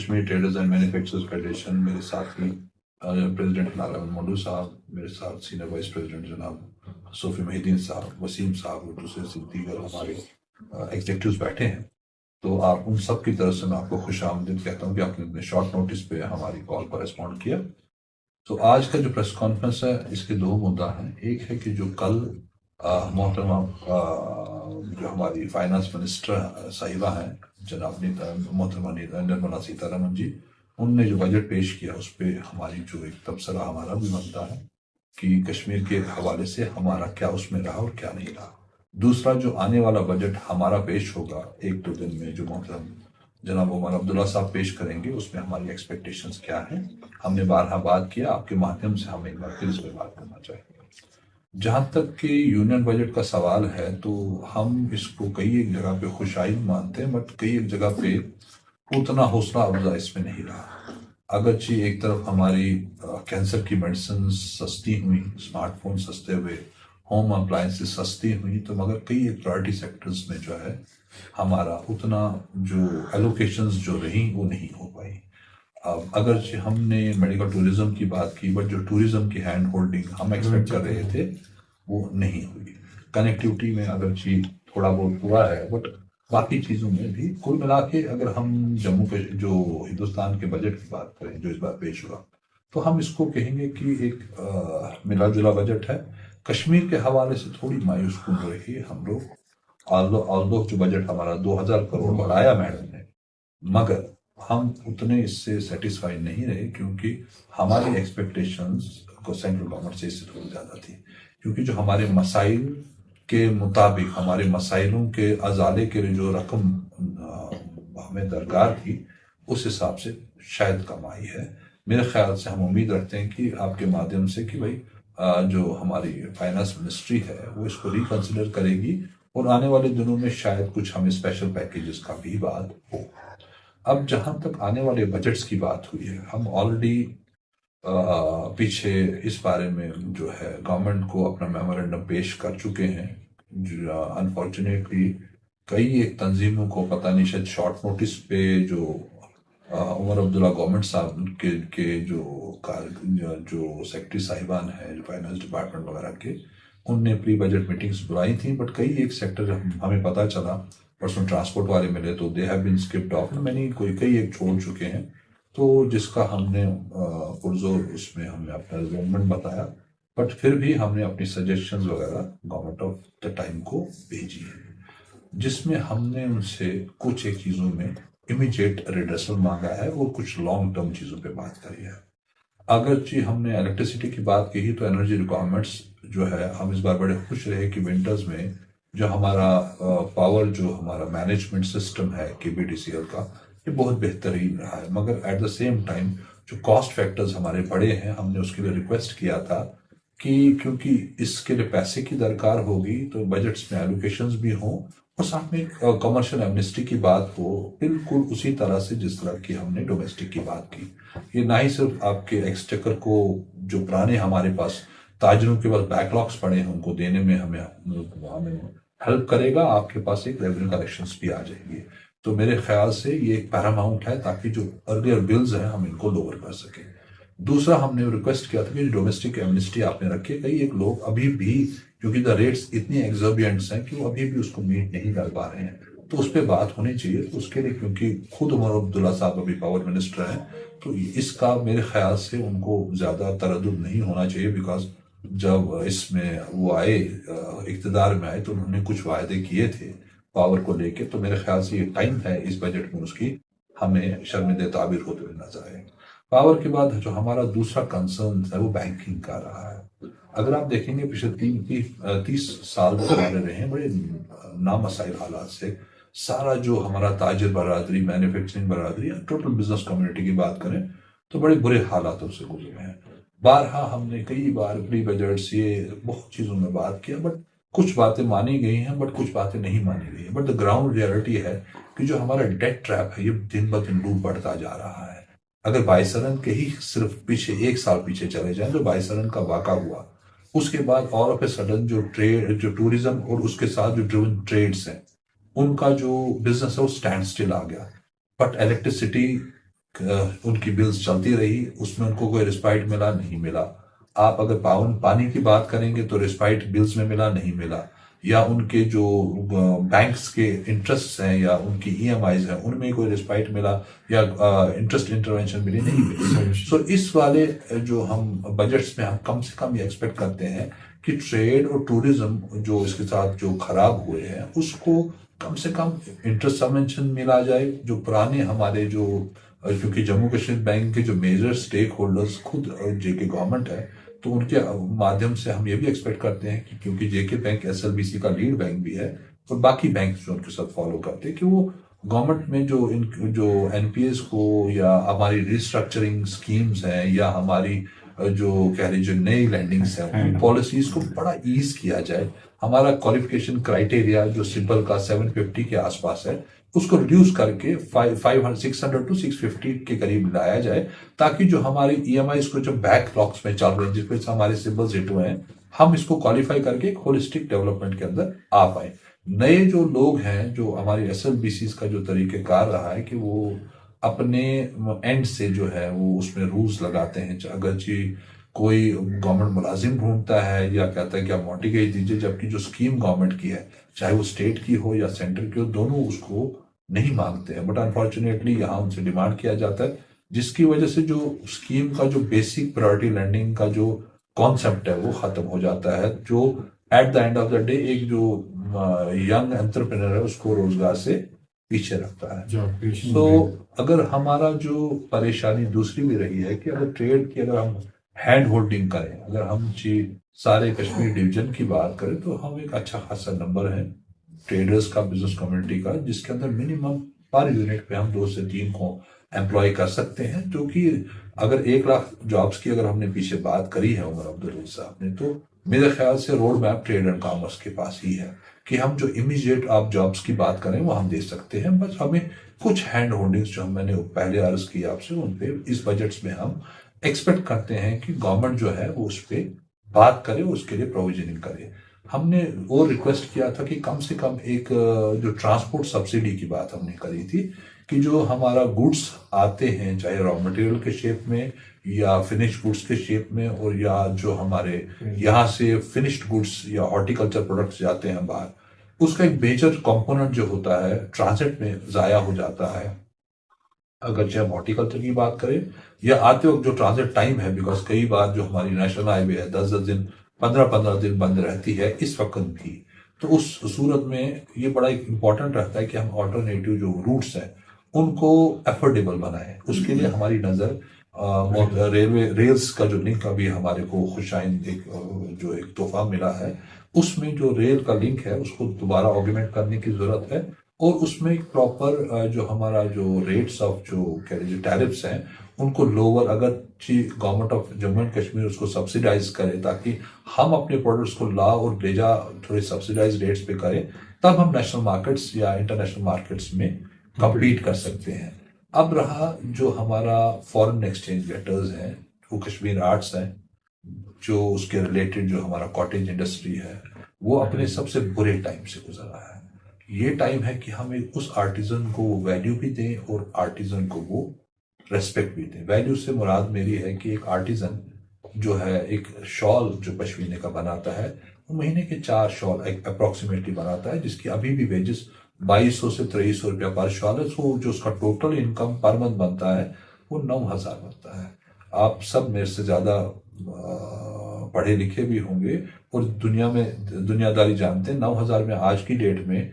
Kashmir traders and manufacturers federation, मेरे साथ ही president Narayan मोडू साहब, मेरे साथ सीनियर वाइस प्रेसिडेंट जनाब सोफी मोहिद्दीन साहब, वसीम साहब और दूसरे दीगर हमारे एग्जीक्यूटिव्स बैठे हैं। तो आप उन सब की तरफ से मैं आपको खुश आमदीद कहता हूँ कि आपने इतने शॉर्ट नोटिस पे हमारी कॉल पर रिस्पॉन्ड किया। तो आज का जो प्रेस कॉन्फ्रेंस है, इसके दो मुद्दा हैं। एक है कि जो कल मोहतरमा जो हमारी फाइनेंस मिनिस्टर साहिबा हैं, जनाब मोहतरमा निर्मला सीतारमन जी, उनने जो बजट पेश किया उस पर हमारी जो एक तबसरा हमारा भी बनता है कि कश्मीर के हवाले से हमारा क्या उसमें रहा और क्या नहीं रहा। दूसरा, जो आने वाला बजट हमारा पेश होगा एक दो दिन में, जो मोहतरम जनाब उमर अब्दुल्ला साहब पेश करेंगे, उसमें हमारी एक्सपेक्टेशंस क्या हैं। हमने बारहा बात किया, आपके माध्यम से हमें एक बार फिर इस पर बात करना चाहिए। जहाँ तक कि यूनियन बजट का सवाल है, तो हम इसको कई एक जगह पे खुशाइन मानते हैं, बट कई एक जगह पे उतना हौसला अफजा इसमें नहीं रहा। अगरचे एक तरफ हमारी कैंसर की मेडिसिन सस्ती हुई, स्मार्टफोन सस्ते हुए, होम अप्लायंसेस सस्ती हुई, तो मगर कई एक प्रायोरिटी सेक्टर्स में जो है हमारा उतना जो एलोकेशंस जो रही वो नहीं हो पाई। अगर हमने मेडिकल टूरिज्म की बात की, बट जो टूरिज्म की हैंड होल्डिंग हम एक्सपेक्ट कर रहे थे वो नहीं हुई। कनेक्टिविटी में अगर थोड़ा बहुत हुआ है, बट बाकी चीज़ों में भी कुल मिला के अगर हम जम्मू के जो हिंदुस्तान के बजट की बात करें जो इस बार पेश हुआ, तो हम इसको कहेंगे कि एक मिला जुला बजट है। कश्मीर के हवाले से थोड़ी मायूस कुन रही है हम लोग। ऑल्दो जो बजट हमारा 2000 करोड़ बढ़ाया मैडम ने, मगर हम उतने इससे सेटिस्फाई नहीं रहे, क्योंकि हमारी एक्सपेक्टेशंस को सेंट्रल गवर्नमेंट से इससे थोड़ी ज़्यादा थी। क्योंकि जो हमारे मसाइल के मुताबिक, हमारे मसाइलों के अजाले के लिए जो रकम हमें दरकार थी, उस हिसाब से शायद कम आई है। मेरे ख्याल से हम उम्मीद रखते हैं कि आपके माध्यम से कि भाई जो हमारी फाइनेंस मिनिस्ट्री है वो इसको रिकंसिडर करेगी और आने वाले दिनों में शायद कुछ हमें स्पेशल पैकेजेस का भी बात हो। अब जहां तक आने वाले बजट्स की बात हुई है, हम ऑलरेडी पीछे इस बारे में जो है गवर्नमेंट को अपना मेमोरेंडम पेश कर चुके हैं। अनफॉर्चुनेटली कई एक तंजीमों को पता नहीं, शायद शॉर्ट नोटिस पे जो उमर अब्दुल्ला गवर्नमेंट साहब के जो सेक्रेटरी साहिबान है जो फाइनेंस डिपार्टमेंट वगैरह के, उनने प्री बजट मीटिंग्स बुलाई थी, बट कई एक सेक्टर हमें पता चला, परसों ट्रांसपोर्ट वाले मिले तो they have been skipped off, मैंने कई एक छोड़ चुके हैं। तो जिसका हमने पुरजोर उसमें हमने अपना रिजॉल्वमेंट बताया, बट फिर भी हमने अपनी सजेशंस वगैरह गवर्नमेंट ऑफ द टाइम को भेजी है, जिसमें हमने उनसे कुछ एक चीज़ों में इमीडिएट रिड्रेसल मांगा है और कुछ लॉन्ग टर्म चीज़ों पे बात करी है। अगर हमने इलेक्ट्रिसिटी की बात की तो एनर्जी रिक्वायरमेंट्स जो है, हम इस बार बड़े खुश रहे कि विंटर्स में जो हमारा पावर जो हमारा मैनेजमेंट सिस्टम है KPTCL का, ये बहुत बेहतरीन रहा है। मगर एट द सेम टाइम जो कॉस्ट फैक्टर्स हमारे बड़े हैं, हमने उसके लिए रिक्वेस्ट किया था कि क्योंकि इसके लिए पैसे की दरकार होगी तो बजट्स में एलोकेशंस भी हों और साथ में कमर्शियल एमनेस्टी की बात हो, बिल्कुल उसी तरह से जिस तरह की हमने डोमेस्टिक की बात की। ये ना ही सिर्फ आपके एक्सचेकर को जो पुराने हमारे पास ताजरों के पास बैकलॉग्स पड़े हैं उनको देने में हमें हेल्प करेगा, आपके पास एक रेवेन्यू कलेक्शंस भी आ जाएंगे। तो मेरे ख्याल से ये एक पैरामाउंट है ताकि जो अर्लियर बिल्स हैं हम इनको लोअर कर सकें। दूसरा, हमने रिक्वेस्ट किया था कि डोमेस्टिक एमनेस्टी आपने रखी है। कई एक लोग अभी भी, क्योंकि द रेट्स इतनी एग्जॉर्बियंट्स हैं कि वो अभी भी उसको मीट नहीं कर पा रहे हैं, तो उस पर बात होनी चाहिए। तो उसके लिए क्योंकि खुद उमर अब्दुल्ला साहब अभी पावर मिनिस्टर हैं, तो इसका मेरे ख्याल से उनको ज़्यादा तरद्दुद नहीं होना चाहिए, बिकॉज जब इसमें वो आए इक़्तिदार में आए तो उन्होंने कुछ वायदे किए थे पावर को लेके। तो मेरे ख्याल से ये टाइम है इस बजट में उसकी हमें शर्मिंदे ताबीर होते हुए नजर आए। पावर के बाद जो हमारा दूसरा कंसर्न है वो बैंकिंग का रहा है। अगर आप देखेंगे पिछले 30 साल हमारे रहे हैं बड़े नामसाइल हालात से। सारा जो हमारा ताजिर बरादरी, मैन्युफैक्चरिंग बरादरी, टोटल बिजनेस कम्युनिटी की बात करें तो बड़े बुरे हालातों से गुजरे हैं। बारहा हमने कई बार प्री बजट्स ये बहुत चीज़ों में बात किया, बट कुछ बातें मानी गई हैं, बट कुछ बातें नहीं मानी गई हैं। बट द ग्राउंड रियलिटी है कि जो हमारा डेट ट्रैप है ये दिन ब दिन डूब बढ़ता जा रहा है। अगर बाइसरन के ही सिर्फ पीछे एक साल पीछे चले जाएं, तो बाइसरन का वाक़ा हुआ, उसके बाद ऑल ऑफ ए सडन जो टूरिज्म और उसके साथ जो ड्रिवन ट्रेड्स हैं उनका जो बिजनेस है वो स्टैंड स्टिल आ गया। बट इलेक्ट्रिसिटी उनकी बिल्स चलती रही, उसमें उनको कोई रिस्पाइट मिला नहीं मिला। आप अगर पानी की बात करेंगे तो रिस्पाइट बिल्स में मिला नहीं मिला, या उनके जो बैंक्स के इंटरेस्ट हैं या उनकी ईएमआईज हैं उनमें कोई रिस्पाइट मिला, या इंटरेस्ट इंटरवेंशन मिली नहीं मिली। सो इस वाले जो हम बजट्स में हम कम से कम ये एक्सपेक्ट करते हैं कि ट्रेड और टूरिज्म जो इसके साथ जो खराब हुए हैं उसको कम से कम इंटरेस्ट सबवेंशन मिला जाए। जो पुराने हमारे जो क्योंकि जम्मू कश्मीर बैंक के जो मेजर स्टेक होल्डर्स खुद जेके गवर्नमेंट है, तो उनके माध्यम से हम ये भी एक्सपेक्ट करते हैं कि क्योंकि जेके बैंक एसएलबीसी का लीड बैंक भी है और बाकी बैंक जो उनके साथ फॉलो करते हैं कि वो गवर्नमेंट में जो एनपीएस को या हमारी रिस्ट्रक्चरिंग स्कीम्स हैं या हमारी जो कह रही जो नई लैंडिंग्स हैं उन पॉलिसीज को बड़ा ईज किया जाए। हमारा क्वालिफिकेशन क्राइटेरिया जो सिंपल का 750 के आसपास है उसको रिड्यूस करके 600 to 650 के करीब लाया जाए, ताकि जो हमारी ईएमआई को जो बैकलॉग्स में चल रहे हैं जिसपे हमारे सिंबल्स हिट हुए हैं हम इसको क्वालिफाई करके एक होलिस्टिक डेवलपमेंट के अंदर आ पाए। नए जो लोग हैं जो हमारी एसएलबीसी का जो तरीकेकार रहा है कि वो अपने एंड से जो है वो उसमें रूल्स लगाते हैं, अगर जी कोई गवर्नमेंट मुलाजिम ढूंढता है या कहता है कि आप मॉर्टिगेज दीजिए, जबकि जो स्कीम गवर्नमेंट की है चाहे वो स्टेट की हो या सेंटर की हो दोनों उसको नहीं मांगते हैं, बट अनफॉर्चुनेटली यहाँ उनसे डिमांड किया जाता है, जिसकी वजह से जो स्कीम का जो बेसिक प्रायोरिटी लैंडिंग का जो कॉन्सेप्ट है वो खत्म हो जाता है, जो at the end of the day एक जो यंग एंटरप्रेन्योर है उसको रोजगार से पीछे रखता है। तो अगर हमारा जो परेशानी दूसरी भी रही है कि अगर ट्रेड की अगर हम हैंड होल्डिंग करें, अगर हम सारे कश्मीर डिवीजन की बात करें तो हम एक अच्छा खासा नंबर है ट्रेडर्स का, बिजनेस कम्युनिटी का, जिसके अंदर मिनिमम पर यूनिट पे हम 2 से 3 को एम्प्लॉय कर सकते हैं। जो कि अगर 1 लाख जॉब्स की अगर हमने पीछे बात करी है उमर अब्दुल साहब ने, तो मेरे ख्याल से road map trade and commerce के पास ही है कि हम जो इमीडिएट आप जॉब्स की बात करें वो हम दे सकते हैं। बस हमें कुछ हैंड होल्डिंग्स जो मैंने पहले अर्ज किया आपसे उन पे इस बजट्स में हम एक्सपेक्ट करते हैं कि गवर्नमेंट जो है वो उस पर बात करे, उसके लिए प्रोविजनिंग करे। हमने वो रिक्वेस्ट किया था कि कम से कम एक जो ट्रांसपोर्ट सब्सिडी की बात हमने करी थी कि जो हमारा गुड्स आते हैं चाहे रॉ मटेरियल के शेप में या फिनिश्ड गुड्स के शेप में, और या जो हमारे यहाँ से फिनिश्ड गुड्स या हॉर्टिकल्चर प्रोडक्ट्स जाते हैं बाहर, उसका एक मेजर कंपोनेंट जो होता है ट्रांजिट में जाया हो जाता है। अगर चाहे हम हॉर्टिकल्चर की बात करें या आते वक्त जो ट्रांजिट टाइम है, बिकॉज कई बार जो हमारी नेशनल हाईवे है 10-10 दिन 15-15 दिन बंद रहती है इस वक्त भी, तो उस सूरत में ये बड़ा इंपॉर्टेंट रहता है कि हम ऑल्टरनेटिव जो रूट्स हैं उनको एफोर्डेबल बनाएं। उसके लिए हमारी नज़र रेलवे रेल्स का जो लिंक अभी हमारे को खुशाइन एक तोहफा मिला है, उसमें जो रेल का लिंक है उसको दोबारा ऑर्गेमेंट करने की जरूरत है, और उसमें एक प्रॉपर जो हमारा जो रेट्स ऑफ जो कह लीजिए टैरिफ्स हैं उनको लोअर, अगर government of Jammu and Kashmir उसको सब्सिडाइज करे ताकि हम अपने प्रोडक्ट्स को ला और ले जा थोड़े सब्सिडाइज रेट्स पे करें, तब हम नेशनल मार्केट्स या इंटरनेशनल मार्केट्स में कम्पीट कर सकते हैं। अब रहा जो हमारा फॉरेन एक्सचेंज लेटर्स हैं, वो कश्मीर आर्ट्स हैं, जो उसके रिलेटेड जो हमारा कॉटेज इंडस्ट्री है वो अपने सबसे बुरे टाइम से गुजर रहा है। ये टाइम है कि हम उस आर्टिजन को वैल्यू भी दें और आर्टिजन को वो रेस्पेक्ट भी दें। वैल्यू से मुराद मेरी है कि एक आर्टिजन जो है एक शॉल जो पश्मीने का बनाता है वो महीने के 4 शॉल अप्रोक्सीमेटली बनाता है, जिसकी अभी भी वेजेस 2200 से 2300 रुपया पर शॉल है। तो जो उसका टोटल इनकम पर मंथ बनता है वो 9000 बनता है। आप सब मेरे से ज़्यादा पढ़े लिखे भी होंगे और दुनिया में दुनियादारी जानते हैं, 9000 में आज की डेट में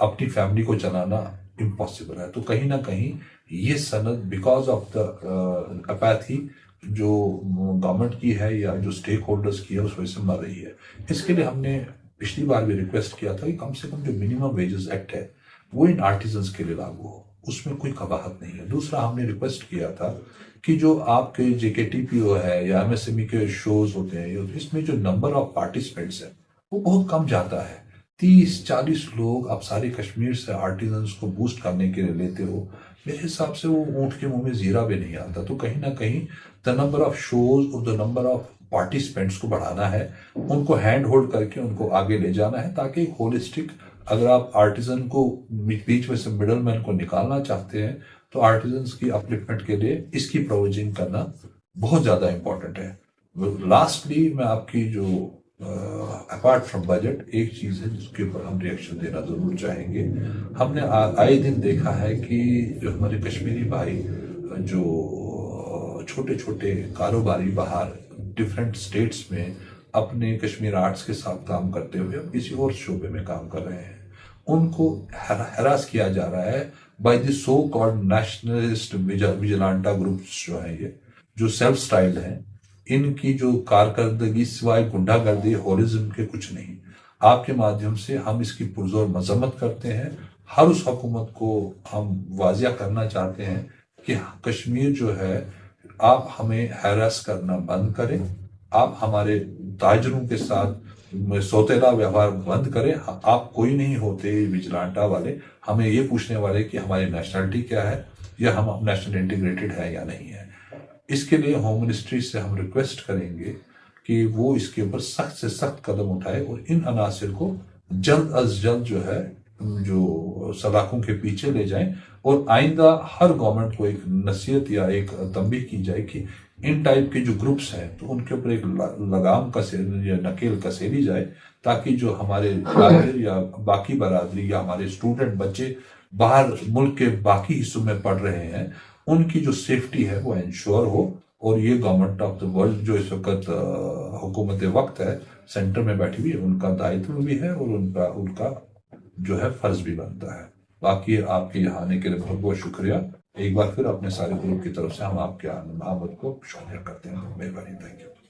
अपनी फैमिली को चलाना इम्पॉसिबल है। तो कहीं ना कहीं ये सनद बिकॉज ऑफ द अपैथी जो गवर्नमेंट की है या जो स्टेक होल्डर्स की है उस वजह से मर रही है। इसके लिए हमने पिछली बार भी रिक्वेस्ट किया था कि कम से कम जो मिनिमम वेजेस एक्ट है वो इन आर्टिजन्स के लिए लागू हो, उसमें कोई कबाहत नहीं है। दूसरा हमने रिक्वेस्ट किया था कि जो आपके जेकेटीपीओ है या एमएसएमई के शोज होते हैं इसमें जो नंबर ऑफ पार्टिसिपेंट्स है वो बहुत कम जाता है। 30-40 लोग आप सारे कश्मीर से आर्टिजन्स को बूस्ट करने के लिए लेते हो, मेरे हिसाब से वो ऊँट के मुंह में जीरा भी नहीं आता। तो कहीं ना कहीं द नंबर ऑफ शोज और द नंबर ऑफ पार्टिसिपेंट्स को बढ़ाना है, उनको हैंड होल्ड करके उनको आगे ले जाना है, ताकि एक होलिस्टिक, अगर आप आर्टिजन को बीच में से मिडल मैन को निकालना चाहते हैं तो आर्टिजन्स की अपलिफ्टमेंट के लिए इसकी प्रोविजन करना बहुत ज़्यादा इम्पोर्टेंट है। लास्टली मैं आपकी जो अपार्ट फ्रॉम बजट एक चीज़ है जिसके ऊपर हम रिएक्शन देना ज़रूर चाहेंगे। हमने आए दिन देखा है कि जो हमारे कश्मीरी भाई जो छोटे छोटे कारोबारी बाहर डिफरेंट स्टेट्स में अपने कश्मीर आर्ट्स के साथ काम करते हुए अब किसी और शोबे में काम कर रहे हैं, उनको हरास किया जा रहा है by the so called nationalist vigilante groups जो हैं, ये जो सेल्फ स्टाइल्ड हैं, इनकी जो कारकर्दगी सिवाय गुंडागर्दी हॉरिज्म के कुछ नहीं। आपके माध्यम से हम इसकी पुरजोर मजम्मत करते हैं। हर उस हुकूमत को हम वाजिया करना चाहते हैं कि कश्मीर जो है, आप हमें हैरास करना बंद करें, आप हमारे ताजरों के साथ सौतेला व्यवहार बंद करें। आप कोई नहीं होते विजिलांटा वाले हमें ये पूछने वाले कि हमारी नेशनलिटी क्या है या हम नेशनल इंटीग्रेटेड है या नहीं है। इसके लिए होम मिनिस्ट्री से हम रिक्वेस्ट करेंगे कि वो इसके ऊपर सख्त से सख्त कदम उठाए और इन अनासिर को जल्द अज जल्द जो है जो सलाखों के पीछे ले जाएं और आइंदा हर गवर्नमेंट को एक नसीहत या एक तंबीह की जाए कि इन टाइप के जो ग्रुप्स हैं तो उनके ऊपर एक लगाम या नकेल कसेली जाए, ताकि जो हमारे ताजिर या बाकी बरादरी या हमारे स्टूडेंट बच्चे बाहर मुल्क के बाकी हिस्सों में पढ़ रहे हैं, उनकी जो सेफ्टी है वो इंश्योर हो। और ये गवर्नमेंट ऑफ द वर्ल्ड जो इस वक्त हुकूमत वक्त है सेंटर में बैठी हुई है, उनका दायित्व भी है और उनका जो है फर्ज भी बनता है। बाकी आपके यहाँ आने के लिए बहुत बहुत शुक्रिया। एक बार फिर अपने सारे ग्रुप की तरफ से हम आपके आमद को शुक्रिया करते हैं। मेहरबानी, थैंक यू।